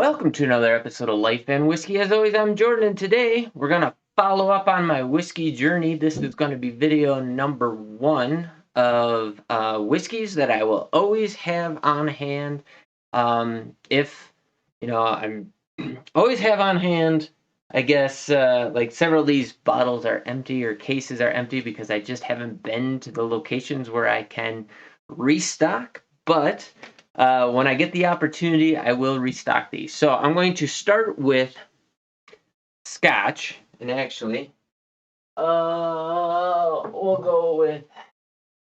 Welcome to another episode of Life and Whiskey. As always, I'm Jordan, and today we're going to follow up on my whiskey journey. This is going to be video number 1 of whiskeys that I will always have on hand. I'm always have on hand, I guess, like several of these bottles are empty or cases are empty because I just haven't been to the locations where I can restock. But when I get the opportunity, I will restock these. So I'm going to start with Scotch, and actually, we'll go with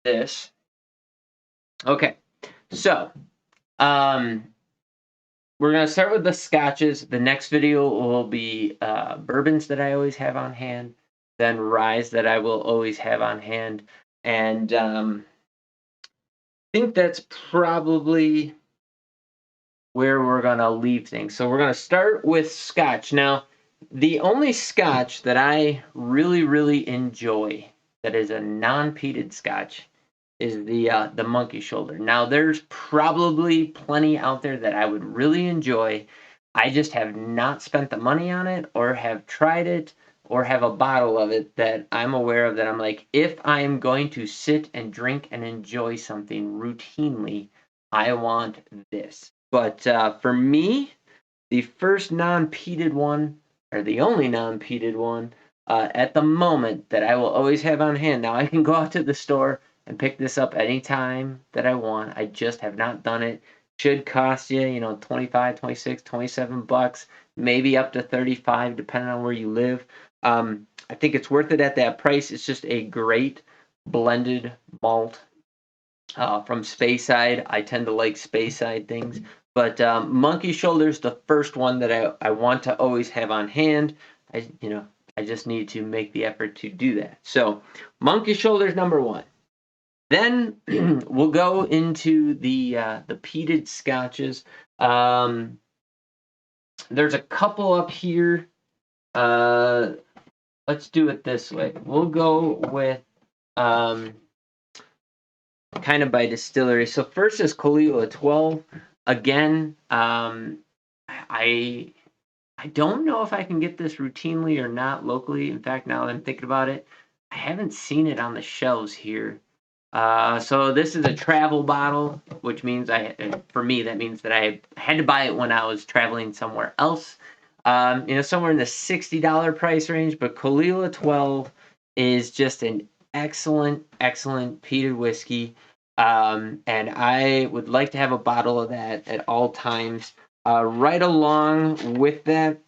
this. Okay, so we're gonna start with the Scotches. The next video will be bourbons that I always have on hand, then ryes that I will always have on hand, and I think that's probably where we're going to leave things. So we're going to start with Scotch. Now, the only Scotch that I really, really enjoy that is a non-peated Scotch is the Monkey Shoulder. Now, there's probably plenty out there that I would really enjoy. I just have not spent the money on it or have tried it or have a bottle of it that I'm aware of that I'm like, if I'm going to sit and drink and enjoy something routinely, I want this. But for me, the first non-peated one, or the only non-peated one, at the moment that I will always have on hand. Now, I can go out to the store and pick this up anytime that I want. I just have not done it. Should cost you, 25, 26, 27 bucks, maybe up to 35, depending on where you live. I think it's worth it at that price. It's just a great blended malt. From Speyside. I tend to like Speyside things. But Monkey Shoulder is the first one that I want to always have on hand. I just need to make the effort to do that. So Monkey Shoulder is number 1. Then we'll go into the peated Scotches. There's a couple up here. Let's do it this way. We'll go with kind of by distillery. So first is Caol Ila 12. Again, I don't know if I can get this routinely or not locally. In fact, now that I'm thinking about it, I haven't seen it on the shelves here. So this is a travel bottle, which means for me, that means that I had to buy it when I was traveling somewhere else. Somewhere in the $60 price range, but Caol Ila 12 is just an excellent peated whiskey. And I would like to have a bottle of that at all times. Right along with that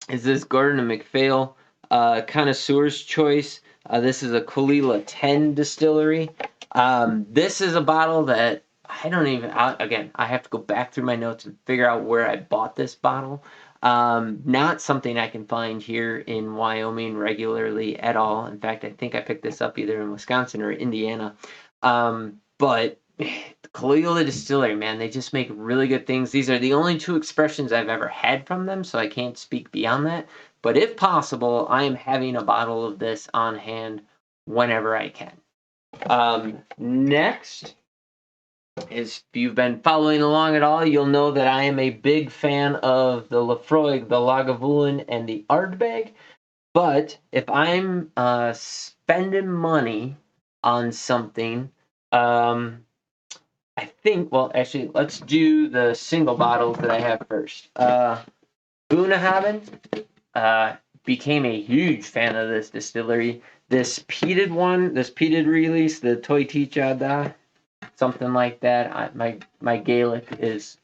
is this Gordon and MacPhail Connoisseur's Choice. This is a Caol Ila 10 distillery. This is a bottle that I have to go back through my notes and figure out where I bought this bottle. Not something I can find here in Wyoming regularly at all. In fact, I think I picked this up either in Wisconsin or Indiana. But Caol Ila Distillery, man, they just make really good things. These are the only 2 expressions I've ever had from them, so I can't speak beyond that. But if possible, I am having a bottle of this on hand whenever I can. Next is, if you've been following along at all, you'll know that I am a big fan of the Laphroaig, the Lagavulin, and the Ardbeg. But if I'm spending money on something, I think, actually, let's do the single bottles that I have first. Bunnahabhain, became a huge fan of this distillery. This peated release, the Toiticha Da, something like that. My Gaelic is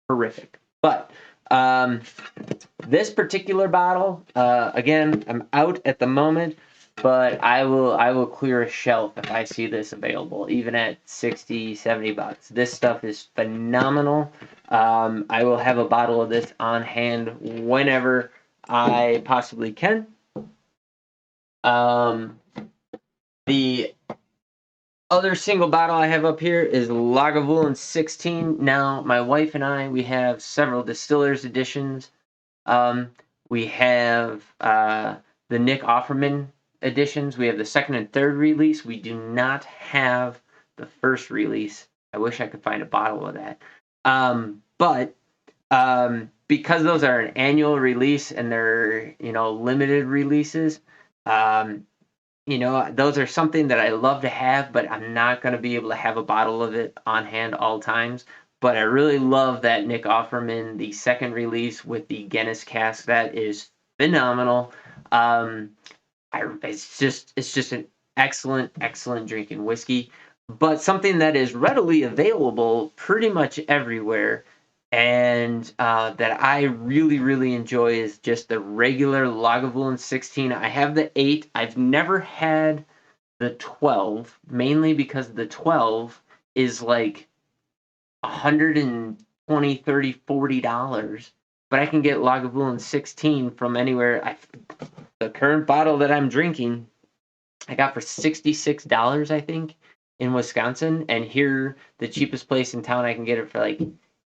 horrific. But this particular bottle, again, I'm out at the moment, but I will clear a shelf if I see this available, even at 60, 70 bucks. This stuff is phenomenal. I will have a bottle of this on hand whenever I possibly can. The other single bottle I have up here is Lagavulin 16. Now, my wife and I, we have several distillers editions. We have the Nick Offerman editions. We have the 2nd and 3rd release. We do not have the 1st release. I wish I could find a bottle of that. But Because those are an annual release and they're, limited releases, um, those are something that I love to have, but I'm not going to be able to have a bottle of it on hand all times. But I really love that Nick Offerman, the second release with the Guinness cask. That is phenomenal. Um, it's just an excellent drinking whiskey, but something that is readily available pretty much everywhere, and that I really enjoy is just the regular Lagavulin 16. I have the 8. I've never had the 12, mainly because the 12 is like 120, 30, $40, but I can get Lagavulin 16 from anywhere. The current bottle that I'm drinking I got for $66, I think, in Wisconsin. And here, the cheapest place in town, I can get it for like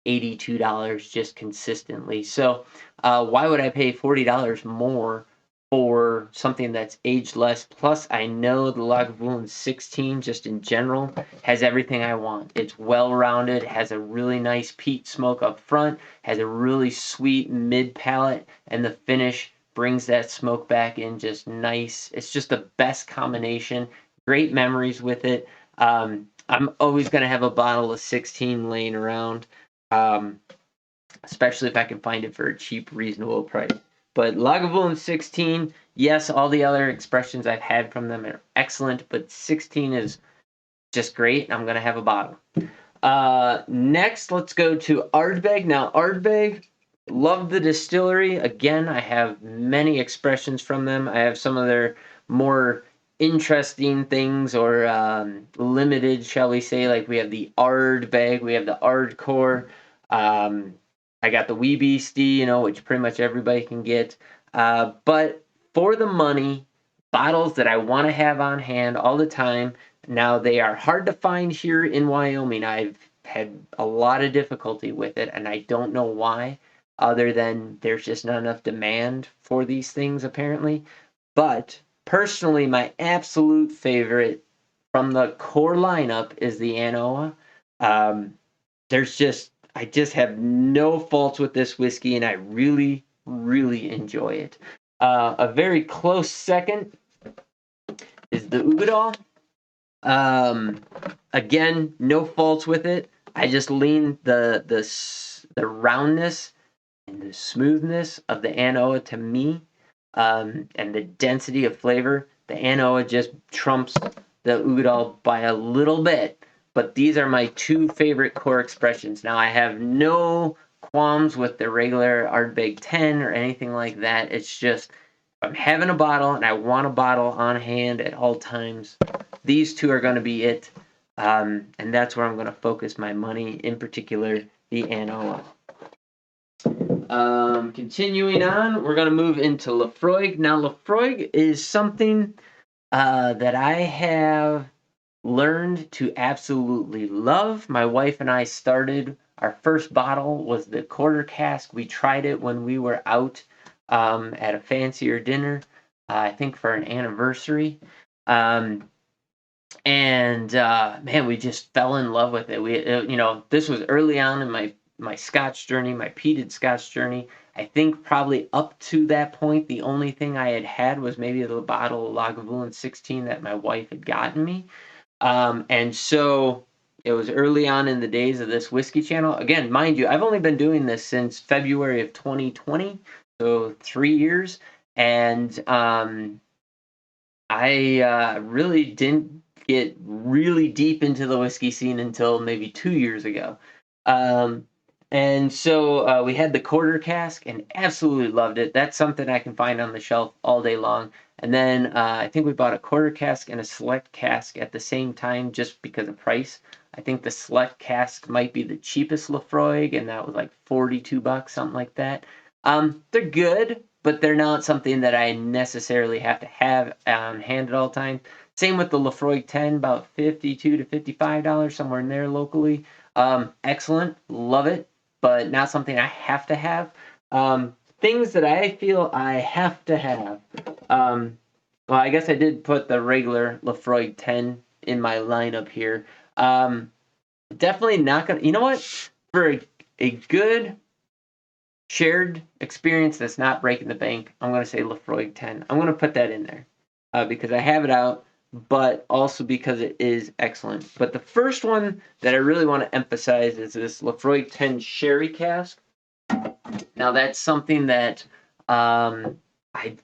$82 just consistently. So, why would I pay $40 more for something that's aged less? Plus, I know the Lagavulin 16, just in general, has everything I want. It's well rounded, has a really nice peat smoke up front, has a really sweet mid palate, and the finish brings that smoke back in just nice. It's just the best combination. Great memories with it. I'm always going to have a bottle of 16 laying around, um, especially if I can find it for a cheap, reasonable price. But Lagavulin 16, yes, all the other expressions I've had from them are excellent, but 16 is just great. I'm going to have a bottle. Next, let's go to Ardbeg. Now, Ardbeg, love the distillery. Again, I have many expressions from them. I have some of their more interesting things or limited, shall we say. Like we have the Ardbeg, we have the Ardcore. Um, I got the Wee Beastie, which pretty much everybody can get. But for the money, bottles that I want to have on hand all the time. Now, they are hard to find here in Wyoming. I've had a lot of difficulty with it, and I don't know why, other than there's just not enough demand for these things, apparently. But personally, my absolute favorite from the core lineup is the Anoa. Um, I just have no faults with this whiskey, and I really enjoy it. A very close second is the Ugadal. Um, Again, no faults with it. I just lean the roundness and the smoothness of the Anoa to me, and the density of flavor. The Anoa just trumps the Ugadal by a little bit. But these are my two favorite core expressions. Now I have no qualms with the regular Ardbeg 10 or anything like that. It's just I'm having a bottle and I want a bottle on hand at all times. These two are going to be it. And that's where I'm going to focus my money, in particular, the Anoa. Continuing on, we're going to move into Laphroaig. Now, Laphroaig is something that I have learned to absolutely love. My wife and I started, our first bottle was the quarter cask. We tried it when we were out at a fancier dinner, I think for an anniversary. And man, we just fell in love with it. This was early on in my Scotch journey, my peated Scotch journey. I think probably up to that point, the only thing I had was maybe the bottle of Lagavulin 16 that my wife had gotten me. And so it was early on in the days of this whiskey channel. Again, mind you, I've only been doing this since February of 2020, so 3 years, and I really didn't get really deep into the whiskey scene until maybe 2 years ago. Um, and so we had the quarter cask and absolutely loved it. That's something I can find on the shelf all day long. And then I think we bought a quarter cask and a select cask at the same time just because of price. I think the select cask might be the cheapest Laphroaig, and that was like $42, something like that. They're good, but they're not something that I necessarily have to have on hand at all times. Same with the Laphroaig 10, about $52 to $55, somewhere in there locally. Excellent, love it, but not something I have to have. Things that I feel I have to have. Well, I guess I did put the regular Laphroaig 10 in my lineup here. Definitely not gonna. You know what? For a good shared experience that's not breaking the bank, I'm going to say Lafroig 10. I'm going to put that in there because I have it out, but also because it is excellent. But the first one that I really want to emphasize is this Lafroig 10 Sherry Cask. Now, that's something that I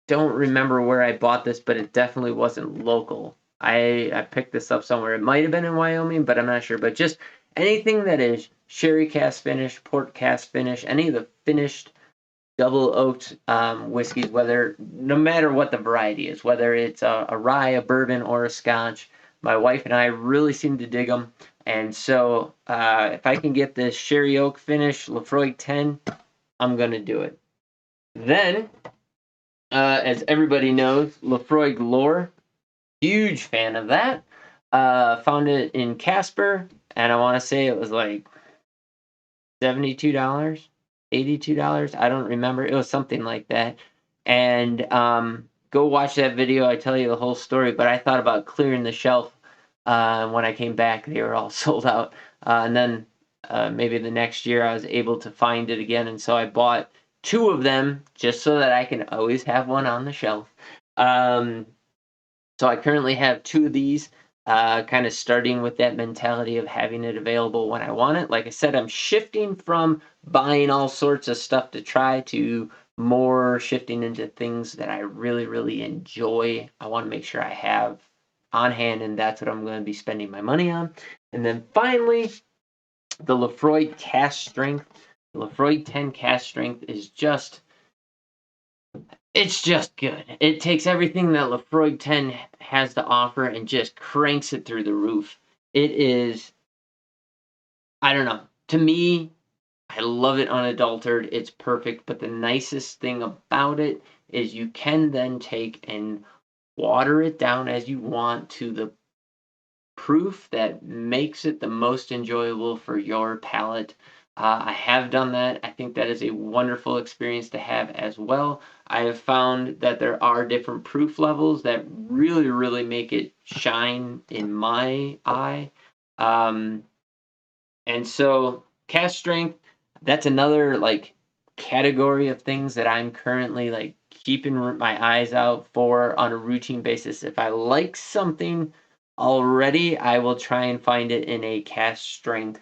don't remember where I bought this, but it definitely wasn't local. I picked this up somewhere. It might have been in Wyoming, but I'm not sure. But just anything that is sherry cask finish, port cask finish, any of the finished double oaked whiskeys, no matter what the variety is, whether it's a rye, a bourbon, or a Scotch, my wife and I really seem to dig them. And so if I can get this sherry oak finish, Lafroig 10, I'm going to do it. Then, as everybody knows, Lafroig Lore, huge fan of that. Found it in Casper, and I want to say it was like $72, $82. I don't remember. It was something like that. And go watch that video. I tell you the whole story, but I thought about clearing the shelf. When I came back, they were all sold out. And then maybe the next year I was able to find it again. And so I bought 2 of them just so that I can always have one on the shelf. So I currently have 2 of these, kind of starting with that mentality of having it available when I want it. Like I said, I'm shifting from buying all sorts of stuff to try to more shifting into things that I really, really enjoy. I want to make sure I have on hand, and that's what I'm going to be spending my money on. And then finally, the Lafroig Cask Strength. The Lafroig 10 Cask Strength is it's just good. It takes everything that Lafroig 10 has to offer and just cranks it through the roof. It is, I don't know. To me, I love it unadulterated. It's perfect. But the nicest thing about it is you can then take and water it down as you want to the proof that makes it the most enjoyable for your palate. I have done that. I think that is a wonderful experience to have as well. I have found that there are different proof levels that really, really make it shine in my eye. Um, and so, cast strength, that's another like category of things that I'm currently like keeping my eyes out for on a routine basis. If I like something already, I will try and find it in a cast strength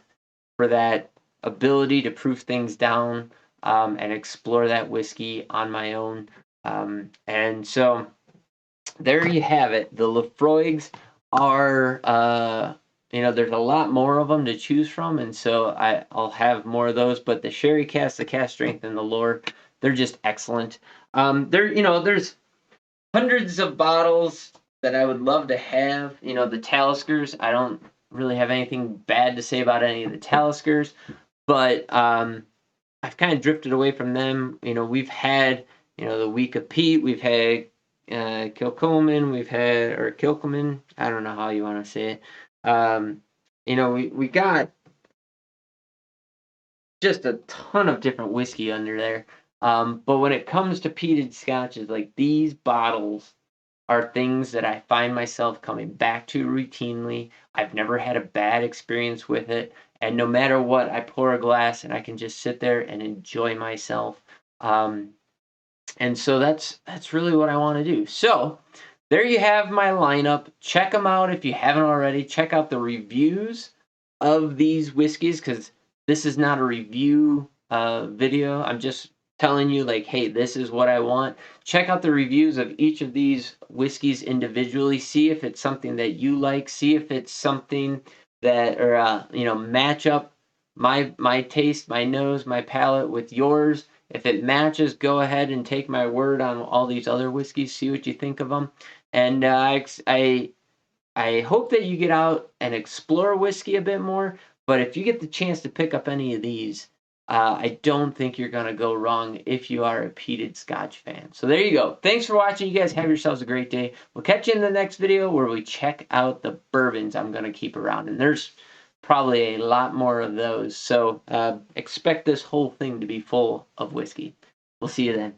for that ability to proof things down and explore that whiskey on my own. And so there you have it. The Lafroigs are, there's a lot more of them to choose from, and so I'll have more of those. But the sherry cask, the cast strength, and the lore, they're just excellent. There's hundreds of bottles that I would love to have. The Taliskers, I don't really have anything bad to say about any of the Taliskers, but I've kind of drifted away from them. We've had, the Week of Pete, we've had Kilcolman, or Kilcolman, I don't know how you want to say it. We got just a ton of different whiskey under there. But when it comes to peated scotches, like these bottles are things that I find myself coming back to routinely. I've never had a bad experience with it. And no matter what, I pour a glass and I can just sit there and enjoy myself. And so that's really what I want to do. So there you have my lineup. Check them out if you haven't already. Check out the reviews of these whiskeys because this is not a review video. I'm just telling you like, hey, this is what I want. Check out the reviews of each of these whiskeys individually. See if it's something that you like. See if it's something that match up my taste, my nose, my palate with yours. If it matches, go ahead and take my word on all these other whiskeys. See what you think of them. And I hope that you get out and explore whiskey a bit more. But if you get the chance to pick up any of these, I don't think you're going to go wrong if you are a peated Scotch fan. So there you go. Thanks for watching. You guys have yourselves a great day. We'll catch you in the next video where we check out the bourbons I'm going to keep around. And there's probably a lot more of those. So expect this whole thing to be full of whiskey. We'll see you then.